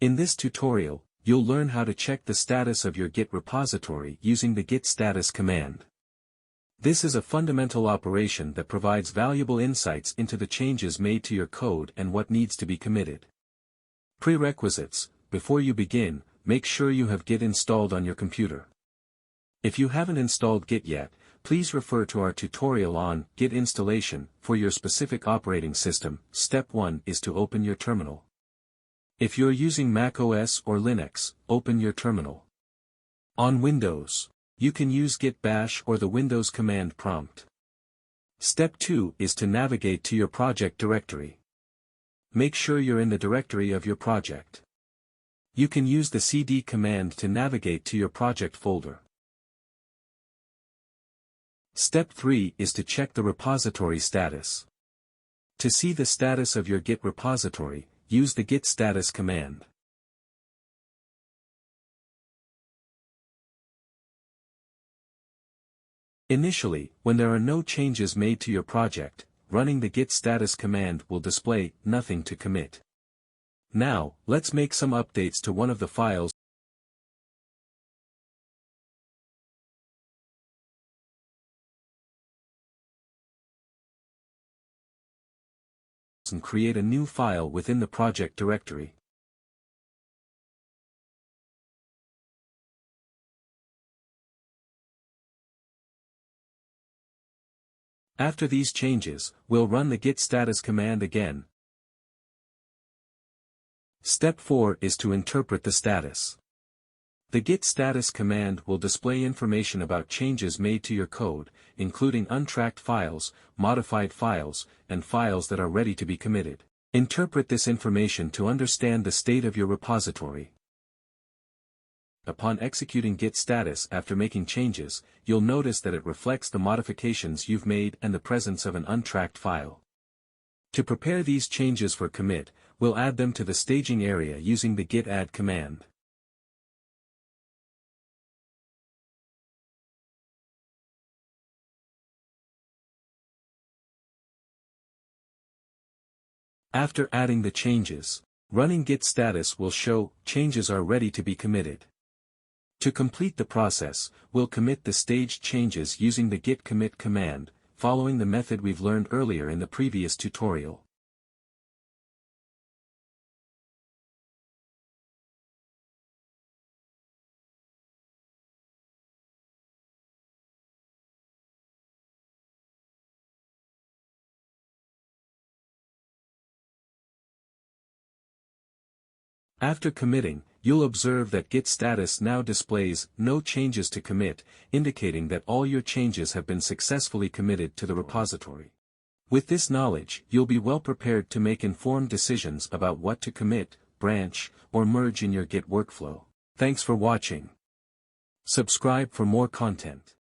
In this tutorial, you'll learn how to check the status of your Git repository using the git status command. This is a fundamental operation that provides valuable insights into the changes made to your code and what needs to be committed. Prerequisites: before you begin, make sure you have Git installed on your computer. If you haven't installed Git yet, please refer to our tutorial on Git installation for your specific operating system. Step 1 is to open your terminal. If you're using Mac OS or Linux, open your terminal. On Windows, you can use Git Bash or the Windows command prompt. Step 2 is to navigate to your project directory. Make sure you're in the directory of your project. You can use the cd command to navigate to your project folder. Step 3 is to check the repository status. To see the status of your Git repository, use the git status command. Initially, when there are no changes made to your project, running the git status command will display nothing to commit. Now, let's make some updates to one of the files and create a new file within the project directory. After these changes, we'll run the git status command again. Step 4 is to interpret the status. The git status command will display information about changes made to your code, including untracked files, modified files, and files that are ready to be committed. Interpret this information to understand the state of your repository. Upon executing git status after making changes, you'll notice that it reflects the modifications you've made and the presence of an untracked file. To prepare these changes for commit, we'll add them to the staging area using the git add command. After adding the changes, running git status will show changes are ready to be committed. To complete the process, we'll commit the staged changes using the git commit command, following the method we've learned earlier in the previous tutorial. After committing, you'll observe that git status now displays no changes to commit, indicating that all your changes have been successfully committed to the repository. With this knowledge, you'll be well prepared to make informed decisions about what to commit, branch, or merge in your Git workflow. Thanks for watching. Subscribe for more content.